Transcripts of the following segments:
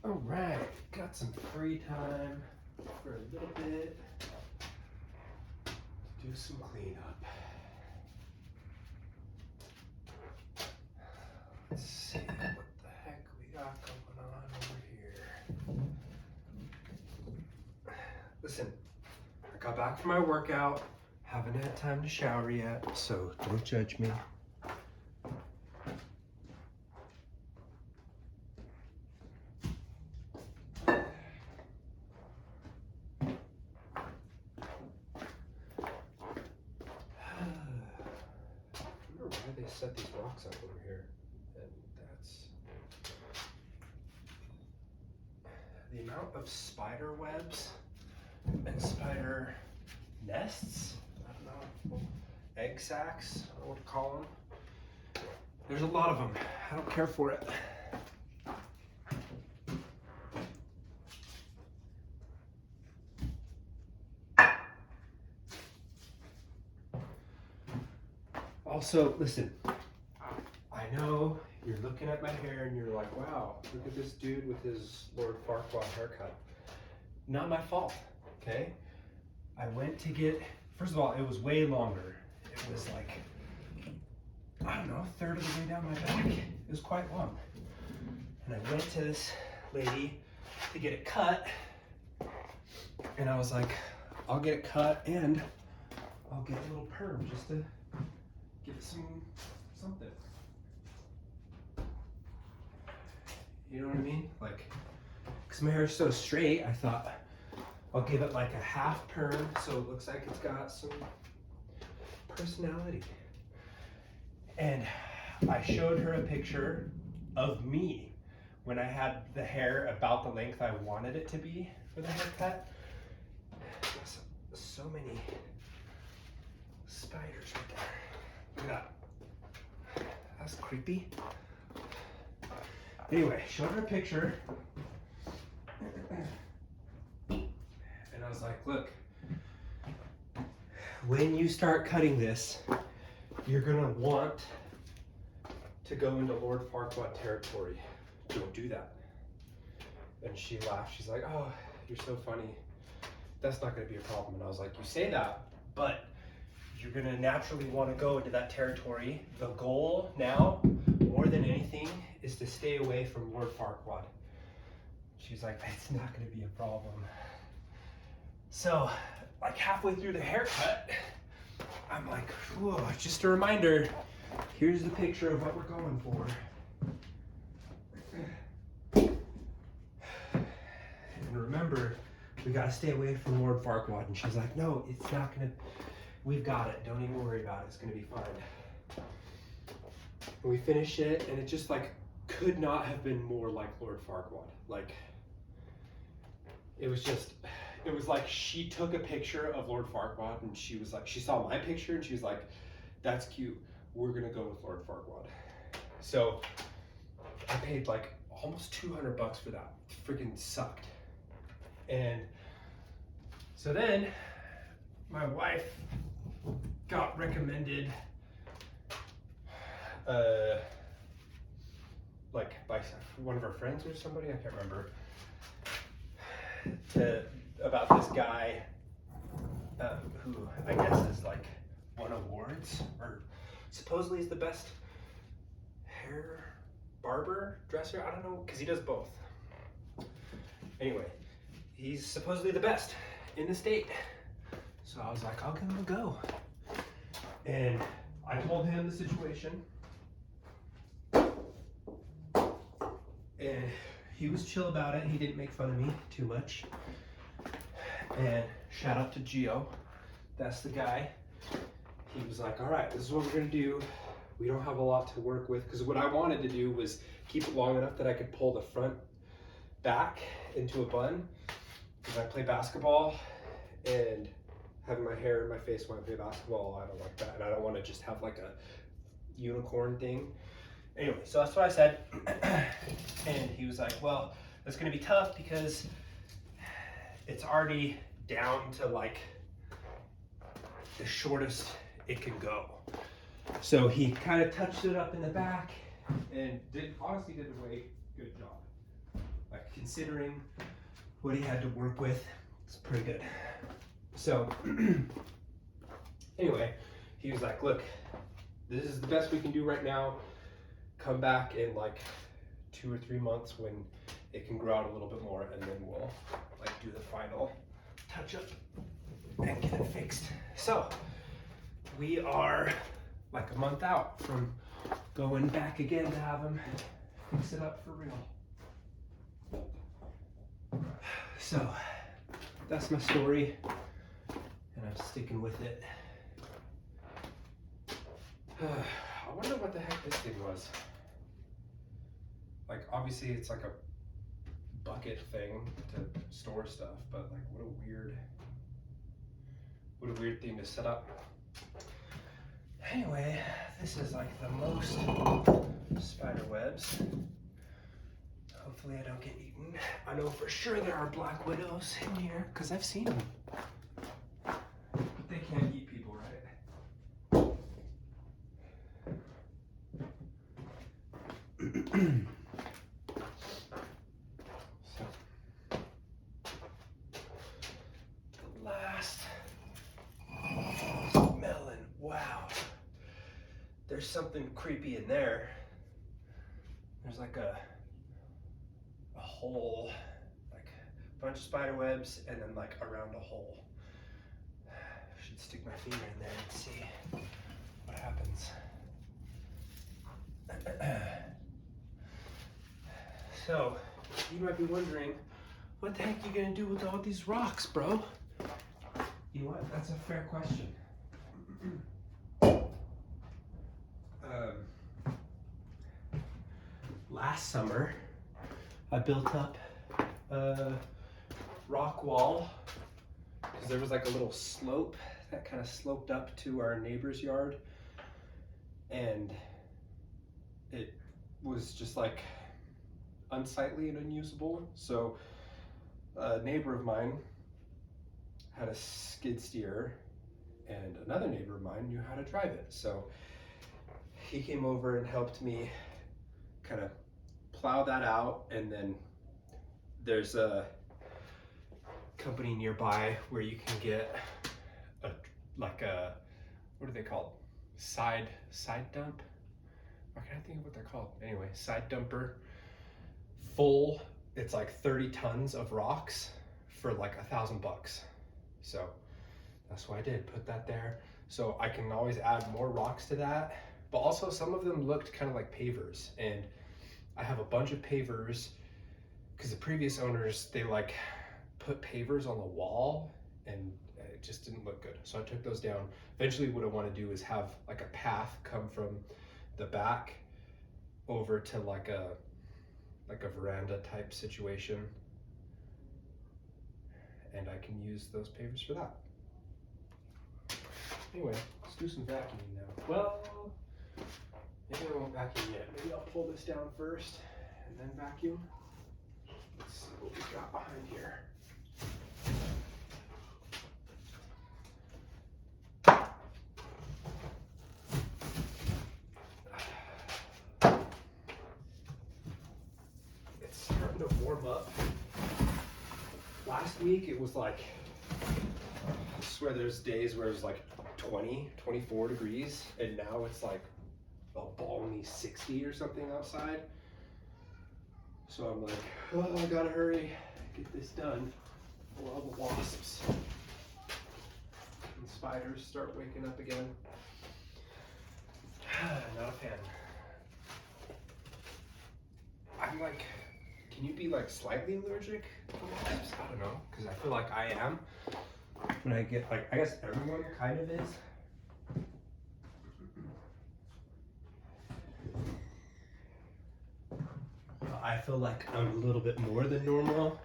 All right, got some free time for a little bit. Do some cleanup. Let's see what the heck we got going on over here. Listen, I got back from my workout. Haven't had time to shower yet, so don't judge me. They set these rocks up over here, and that's the amount of spider webs and spider nests. I don't know, egg sacs, I don't know what to call them. There's a lot of them. I don't care for it. Also, listen, I know you're looking at my hair and you're like, wow, look at this dude with his Lord Farquaad haircut. Not my fault, okay? I went to get, first of all, it was way longer. It was like, I don't know, a third of the way down my back. It was quite long. And I went to this lady to get it cut. And I was like, I'll get it cut and I'll get a little perm just to give it something. You know what I mean? Like, because my hair is so straight, I thought I'll give it like a half perm so it looks like it's got some personality. And I showed her a picture of me when I had the hair about the length I wanted it to be for the haircut. So many spiders right there. Look at that. That's creepy. Anyway, showed her a picture. And I was like, look, when you start cutting this, you're gonna want to go into Lord Farquaad territory. Don't do that. And she laughed. She's like, oh, you're so funny. That's not gonna be a problem. And I was like, you say that, but you're gonna naturally want to go into that territory. The goal now, more than anything, is to stay away from Lord Farquaad. She's like, it's not gonna be a problem. So, like halfway through the haircut, I'm like, whoa, just a reminder, here's the picture of what we're going for. And remember, we gotta stay away from Lord Farquaad. And she's like, no, it's not gonna, we've got it. Don't even worry about it. It's gonna be fine. And we finished it, and it just like could not have been more like Lord Farquaad. Like, it was like she took a picture of Lord Farquaad, and she was like, she saw my picture, and she was like, that's cute. We're gonna go with Lord Farquaad. So I paid like almost $200 for that. Freaking sucked. And so then my wife got recommended like by one of her friends or somebody, I can't remember, about this guy who I guess is like won awards or supposedly is the best hair barber, dresser, I don't know, because he does both. Anyway, he's supposedly the best in the state. So I was like, I'll give him a go. And I told him the situation. And he was chill about it. He didn't make fun of me too much. And shout out to Gio. That's the guy. He was like, all right, this is what we're gonna do. We don't have a lot to work with. Because what I wanted to do was keep it long enough that I could pull the front back into a bun. Because I play basketball and having my hair in my face when I play basketball, I don't like that. And I don't want to just have like a unicorn thing. Anyway, so that's what I said. And he was like, well, that's going to be tough because it's already down to like the shortest it can go. So he kind of touched it up in the back and honestly did a way good job. Like considering what he had to work with, it's pretty good. So anyway, he was like, look, this is the best we can do right now. Come back in like 2 or 3 months when it can grow out a little bit more, and then we'll like do the final touch up and get it fixed. So we are like a month out from going back again to have him fix it up for real. So that's my story, and I'm sticking with it. I wonder what the heck this thing was. Like, obviously it's like a bucket thing to store stuff, but like what a weird thing to set up. Anyway, this is like the most spider webs. Hopefully I don't get eaten. I know for sure there are black widows in here because I've seen them. But they can't eat people, right? So, the last melon. Wow. There's something creepy in there. There's like a hole, like a bunch of spider webs, and then like around a hole. I should stick my finger in there and see what happens. So, you might be wondering, what the heck are you gonna do with all these rocks, bro? You know what? That's a fair question. Last summer, I built up a rock wall because there was like a little slope that kind of sloped up to our neighbor's yard, and it was just like unsightly and unusable. So a neighbor of mine had a skid steer, and another neighbor of mine knew how to drive it. So he came over and helped me kind of plow that out, and then there's a company nearby where you can get a what are they called? Side dump? I can't think of what they're called. Anyway, side dumper, full. It's like 30 tons of rocks for like $1,000. So that's what I did, put that there. So I can always add more rocks to that. But also some of them looked kind of like pavers, and I have a bunch of pavers because the previous owners, they like put pavers on the wall and it just didn't look good. So I took those down. Eventually what I want to do is have like a path come from the back over to like a veranda type situation. And I can use those pavers for that. Anyway, let's do some vacuuming now. Well, maybe I won't vacuum yet. Maybe I'll pull this down first and then vacuum. Let's see what we got behind here. It's starting to warm up. Last week it was like, I swear there's days where it was like 20, 24 degrees, and now it's like a balmy 60 or something outside. So I'm like, oh, I gotta hurry, get this done while the wasps and spiders start waking up again. Not a fan. I'm like, can you be like slightly allergic to wasps? I don't know, because I feel like I am. When I get like, I guess everyone kind of is. I feel like I'm a little bit more than normal.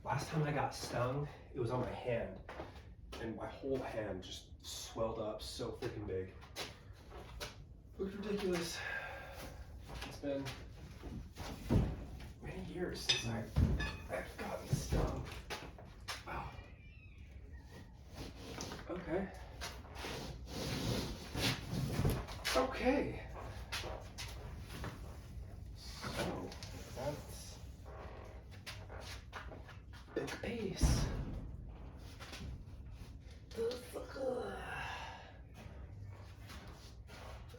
Last time I got stung, it was on my hand, and my whole hand just swelled up so freaking big. Looks ridiculous. It's been many years since I've gotten stung. Wow. Okay. Okay. So nice.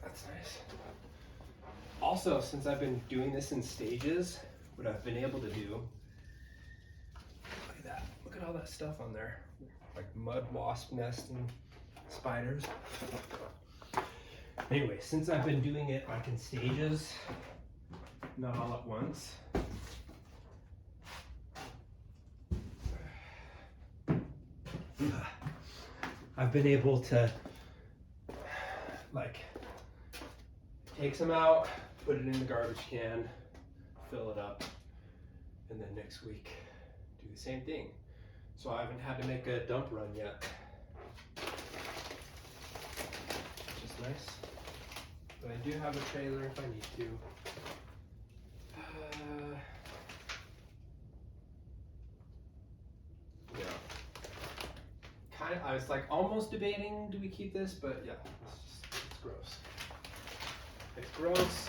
That's nice. Also, since I've been doing this in stages, what I've been able to do, look at that. Look at all that stuff on there. Like mud wasp nest and spiders. Anyway, since I've been doing it like in stages, not all at once, I've been able to like take some out, put it in the garbage can, fill it up, and then next week do the same thing. So I haven't had to make a dump run yet. Which is nice. But I do have a trailer if I need to. Yeah. Kind of, I was like almost debating, do we keep this? But yeah, it's gross. It's gross.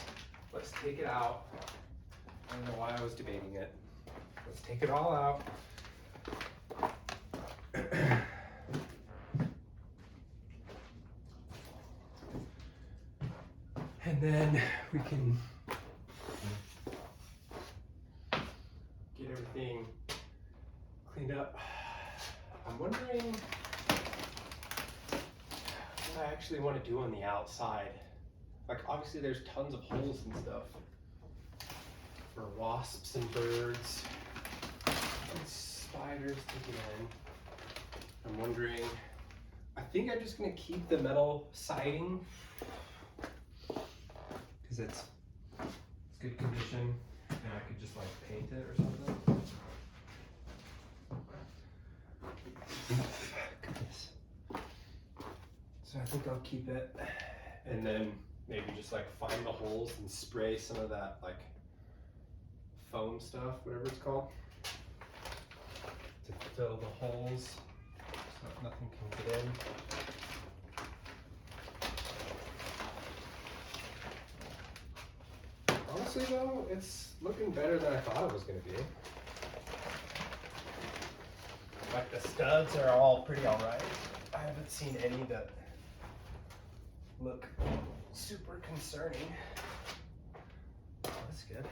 Let's take it out. I don't know why I was debating it. Let's take it all out. And then we can get everything cleaned up. I'm wondering what I actually want to do on the outside. Like obviously there's tons of holes and stuff for wasps and birds and spiders to get in. I'm wondering, I think I'm just gonna keep the metal siding because it's good condition and I could just like paint it or something. Goodness. So I think I'll keep it and then maybe just like find the holes and spray some of that like foam stuff, whatever it's called, to fill the holes so nothing can get in. Honestly though, it's looking better than I thought it was going to be. Like the studs are all pretty alright. I haven't seen any that look super concerning. Oh, that's good.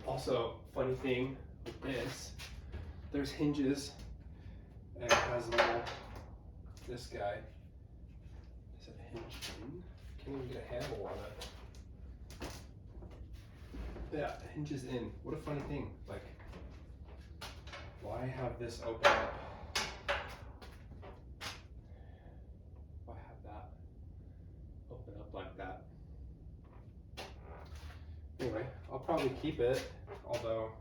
Also, funny thing with this, there's hinges and it has little, this guy, is it a hinge in? Can't even get a handle on it. Yeah, it hinges in. What a funny thing. Like, why have this open up? Why have that open up like that? Anyway, I'll probably keep it, although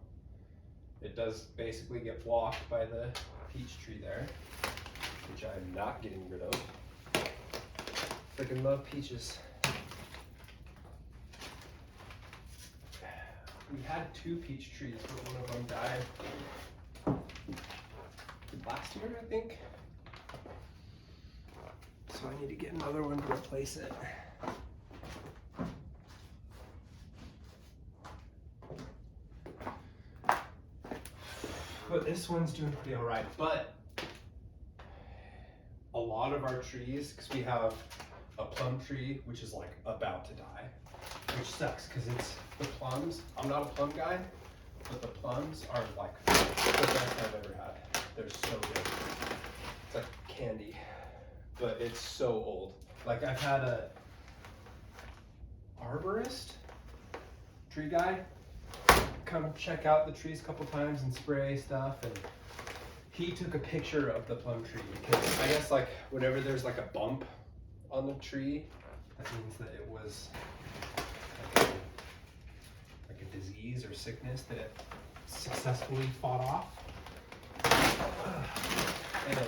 it does basically get blocked by the peach tree there, which I'm not getting rid of. Freaking love peaches. We had 2 peach trees, but one of them died last year, I think. So I need to get another one to replace it. But this one's doing pretty all right. But a lot of our trees, because we have a plum tree, which is like about to die, which sucks because it's the plums. I'm not a plum guy, but the plums are like the best I've ever had. They're so good. It's like candy, but it's so old. Like I've had a arborist, tree guy, come check out the trees a couple times and spray stuff, and he took a picture of the plum tree because I guess like whenever there's like a bump on the tree, that means that it was like a disease or sickness that it successfully fought off. And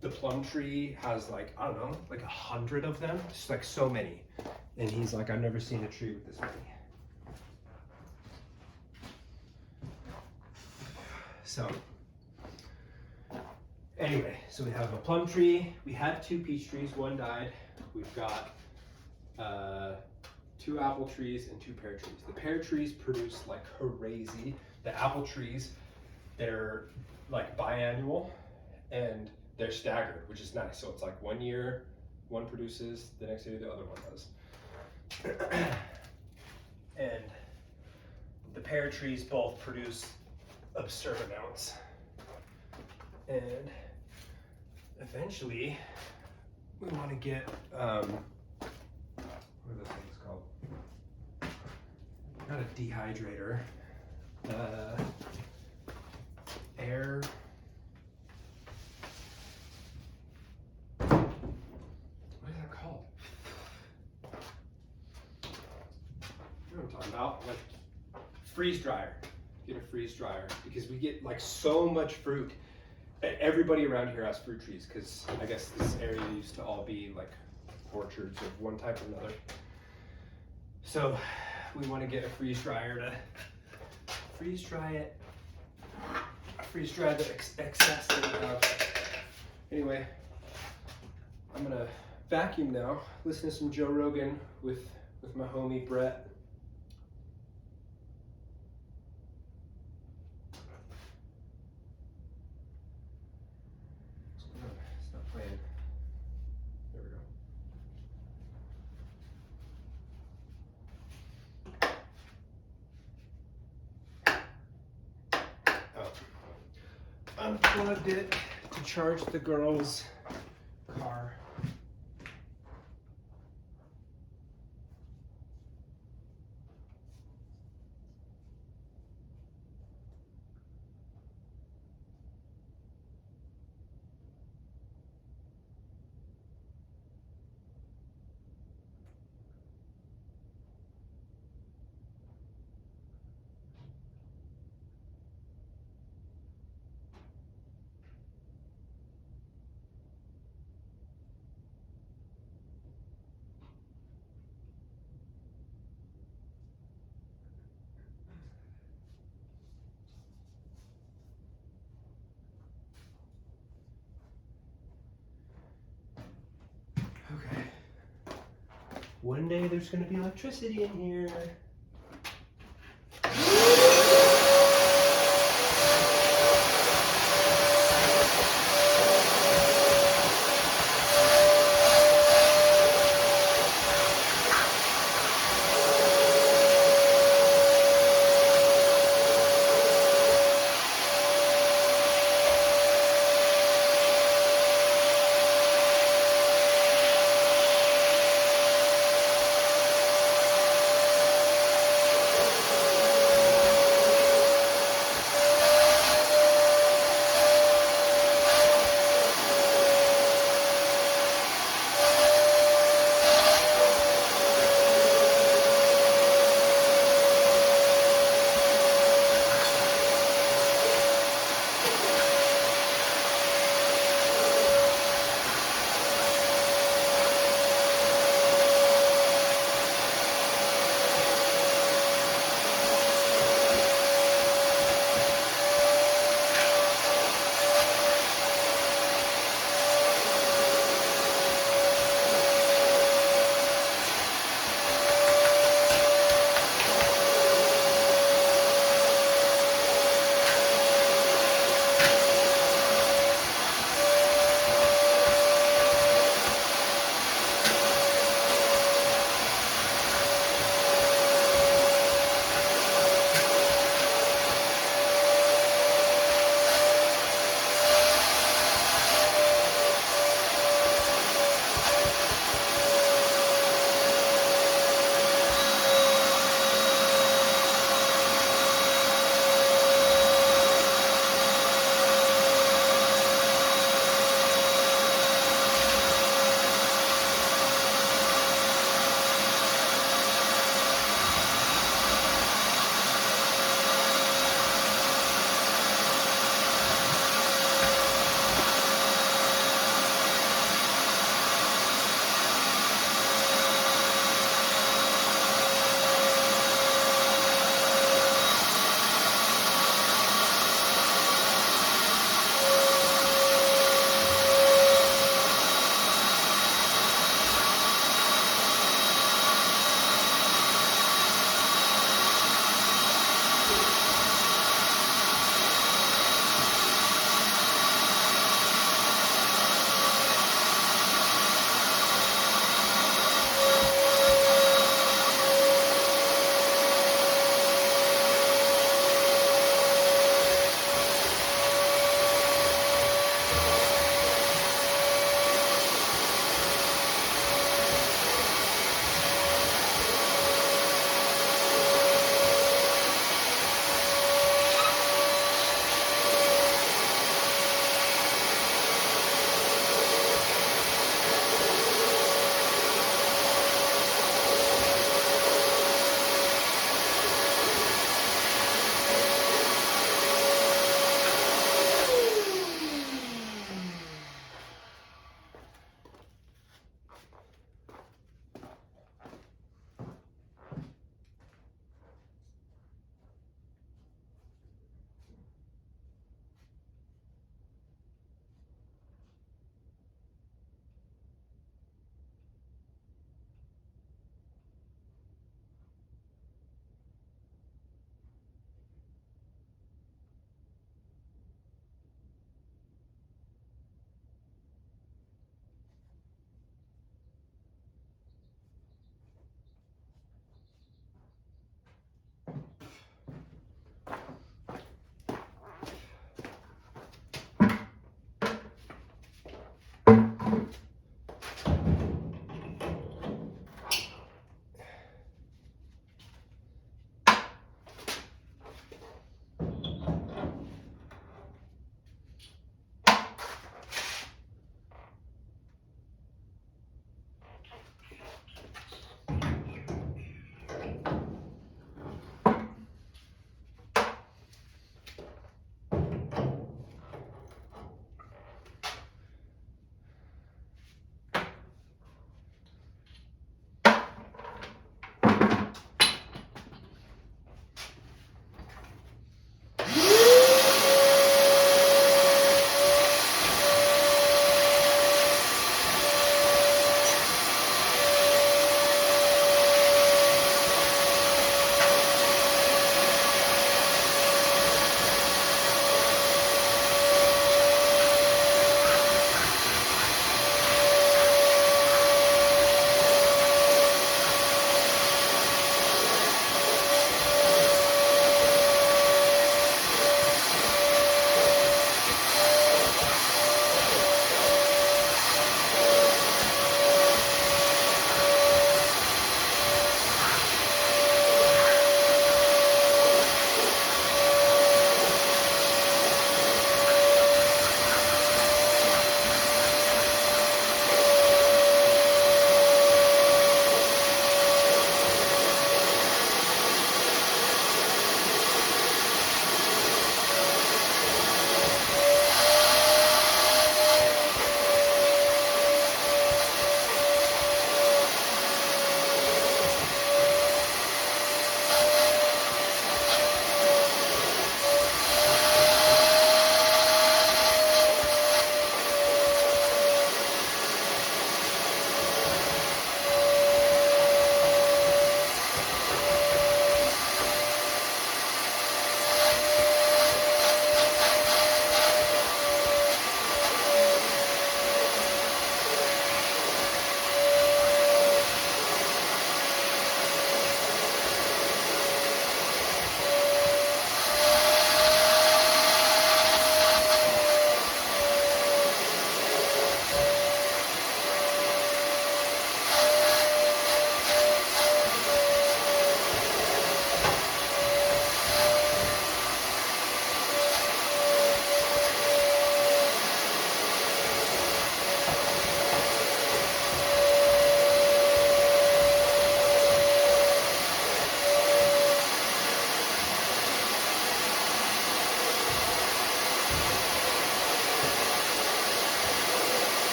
the plum tree has like, I don't know, like 100 of them, just like so many. And he's like, I've never seen a tree with this many. So Anyway, so we have a plum tree. We had 2 peach trees, 1 died. We've got 2 apple trees and 2 pear trees. The pear trees produce like crazy. The apple trees, they're like biannual and they're staggered, which is nice. So it's like 1 year, one produces, the next year the other one does. And the pear trees both produce absurd amounts. And eventually, we want to get, what are those things called? Not a dehydrator, air. What is that called? You know what I'm talking about? Like freeze dryer. Get a freeze dryer because we get like so much fruit. Everybody around here has fruit trees because I guess this area used to all be like orchards of one type or another. So we want to get a freeze dryer to freeze dry it. Freeze dry the excess that we have. Anyway, I'm gonna vacuum now. Listen to some Joe Rogan with my homie Bret. It's not playing. There we go. Oh. Unplugged it to charge the girls' car. Okay. One day there's going to be electricity in here.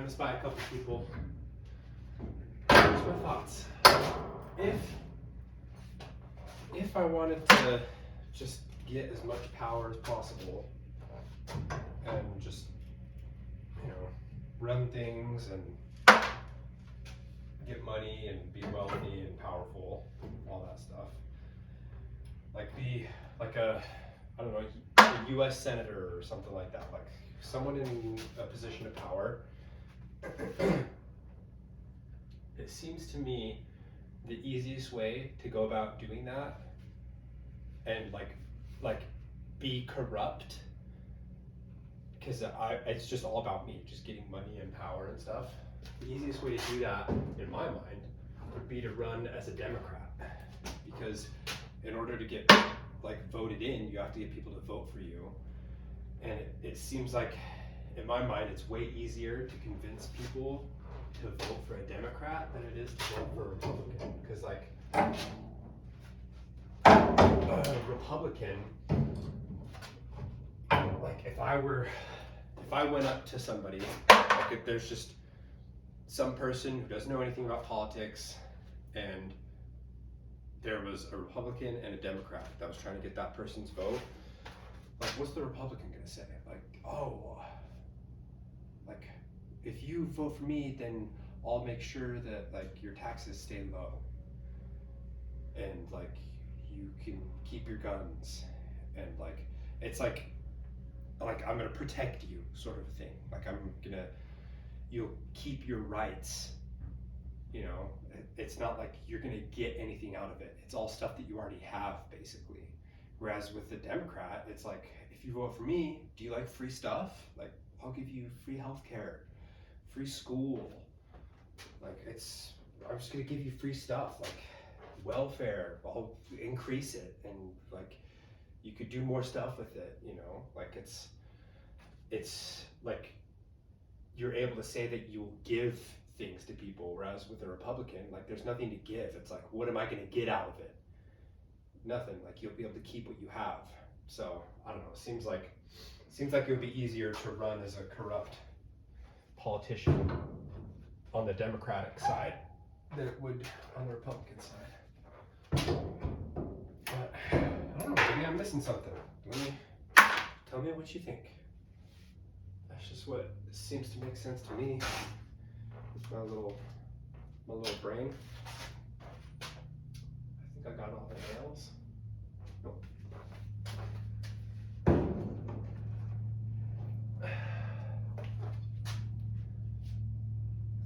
ran this by a couple people. Here's my thoughts. If I wanted to just get as much power as possible and just, you know, run things and get money and be wealthy and powerful, all that stuff, like be like a, I don't know, a US senator or something like that, like someone in a position of power, it seems to me the easiest way to go about doing that and like be corrupt, because it's just all about me, just getting money and power and stuff. The easiest way to do that, in my mind, would be to run as a Democrat, because in order to get like voted in, you have to get people to vote for you, and it seems like, in my mind, it's way easier to convince people to vote for a Democrat than it is to vote for a Republican, because like a Republican, like if I went up to somebody, like if there's just some person who doesn't know anything about politics and there was a Republican and a Democrat that was trying to get that person's vote, like what's the Republican gonna say? Like, oh, like if you vote for me, then I'll make sure that like your taxes stay low and like you can keep your guns, and like it's like I'm gonna protect you, sort of a thing. Like you'll keep your rights, you know. It's not like you're gonna get anything out of it. It's all stuff that you already have, basically. Whereas with the Democrat, it's like, if you vote for me, do you like free stuff? Like, I'll give you free healthcare, free school. Like, I'm just gonna give you free stuff, like welfare. I'll increase it, and like you could do more stuff with it, you know. Like it's like you're able to say that you'll give things to people, whereas with a Republican, like there's nothing to give. It's like, what am I going to get out of it? Nothing. Like you'll be able to keep what you have. So I don't know. Seems like it would be easier to run as a corrupt politician on the Democratic side than it would on the Republican side. But I don't know. Maybe I'm missing something. Tell me what you think. That's just what seems to make sense to me. My little brain. I think I got all the nails. Nope. I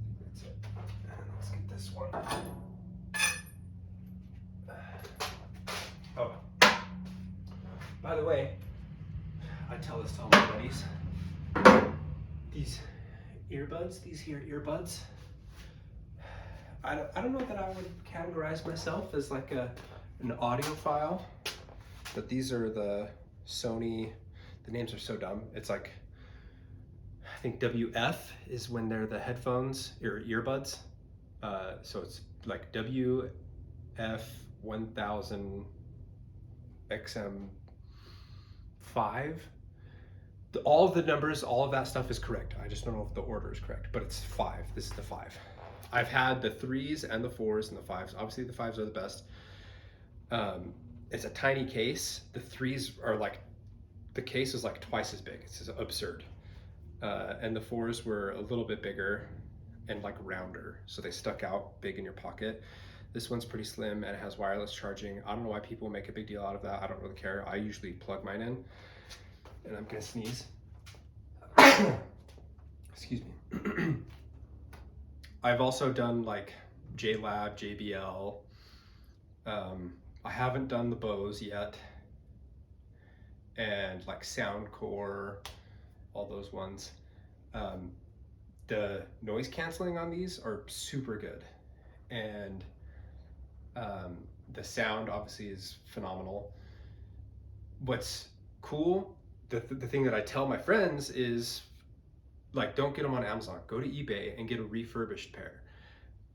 think that's it. And let's get this one. Oh, by the way, I tell this to all my buddies. These earbuds, these here earbuds, I don't know that I would categorize myself as like an audiophile, but these are the Sony, the names are so dumb. It's like, I think WF is when they're the headphones or earbuds. So it's like WF 1000 XM5. All of the numbers, all of that stuff is correct. I just don't know if the order is correct, but it's 5. This is the 5. I've had the 3s and the 4s and the 5s. Obviously the 5s are the best. It's a tiny case. The 3s are like, the case is like twice as big. It's absurd. And the 4s were a little bit bigger and like rounder, so they stuck out big in your pocket. This one's pretty slim and it has wireless charging. I don't know why people make a big deal out of that. I don't really care. I usually plug mine in. And I'm gonna sneeze. Excuse me. I've also done like JLab, JBL. I haven't done the Bose yet. And like Soundcore, all those ones. The noise canceling on these are super good. And the sound obviously is phenomenal. What's cool, the thing that I tell my friends is, like, don't get them on Amazon. Go to eBay and get a refurbished pair.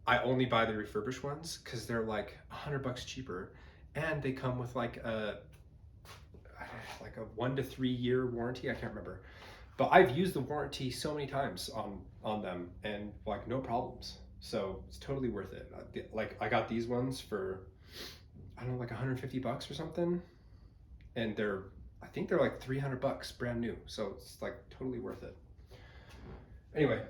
I only buy the refurbished ones because they're like $100 cheaper, and they come with like a 1 to 3 year warranty. I can't remember, But I've used the warranty so many times on them and like no problems. So it's totally worth it. Like I got these ones for, I don't know, like 150 bucks or something. And I think they're like 300 bucks brand new. So it's like totally worth it. Anyway.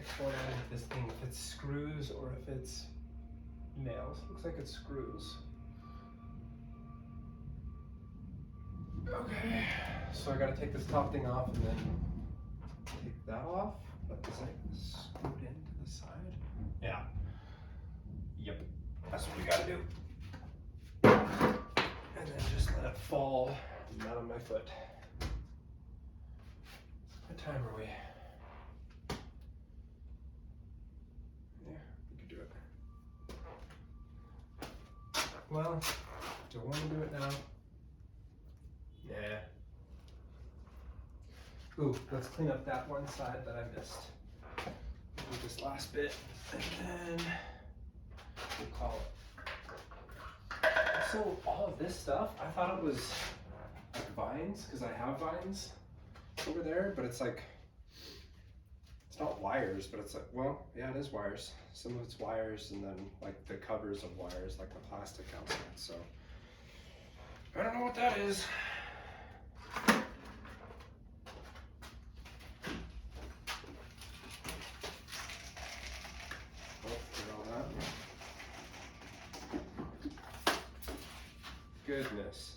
get going on with this thing, if it's screws or if it's nails. Looks like it's screws. Okay, so I gotta take this top thing off and then take that off. But is it screwed into the side? Yeah. Yep, that's what we gotta do. And then just let it fall, not on my foot. What time are we? Yeah, we can do it. Well, do I want to do it now? Yeah. Ooh, let's clean up that one side that I missed. Do this last bit, and then we'll call it. So all of this stuff, I thought it was like vines, because I have vines over there, but it's like, it's not wires, but it's like, well, yeah, it is wires. Some of it's wires, and then like the covers of wires, like the plastic outside. So I don't know what that is. Goodness.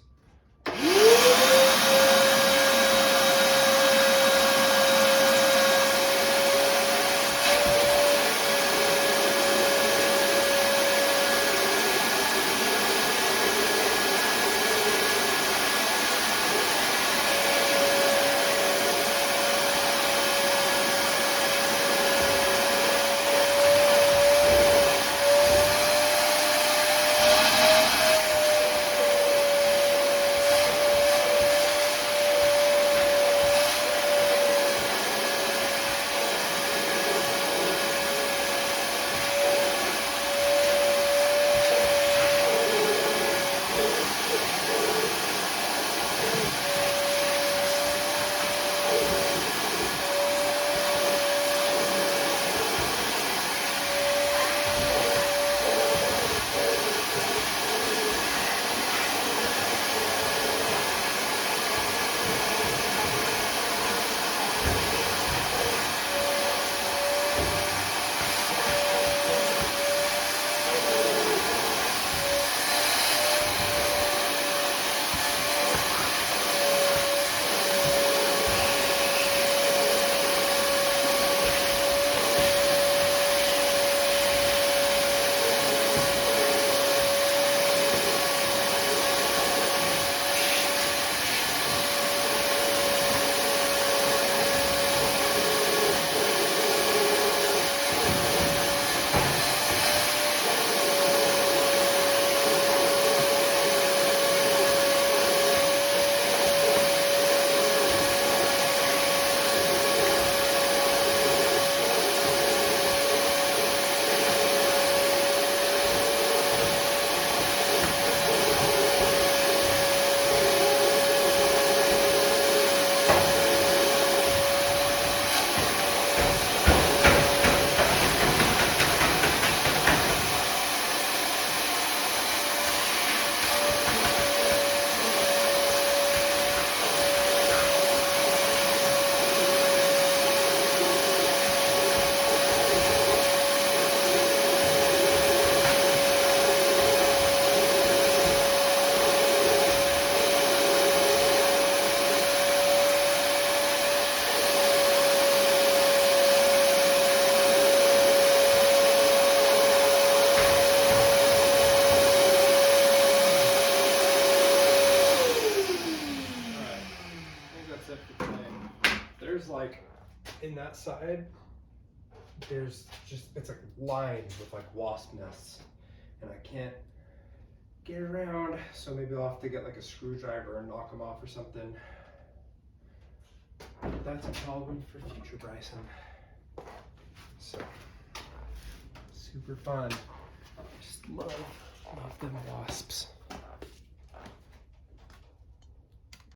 There's like, in that side, there's just, it's like lined with like wasp nests, and I can't get around, so maybe I'll have to get like a screwdriver and knock them off or something. That's a problem for future Bryson. So, super fun. Just love them wasps.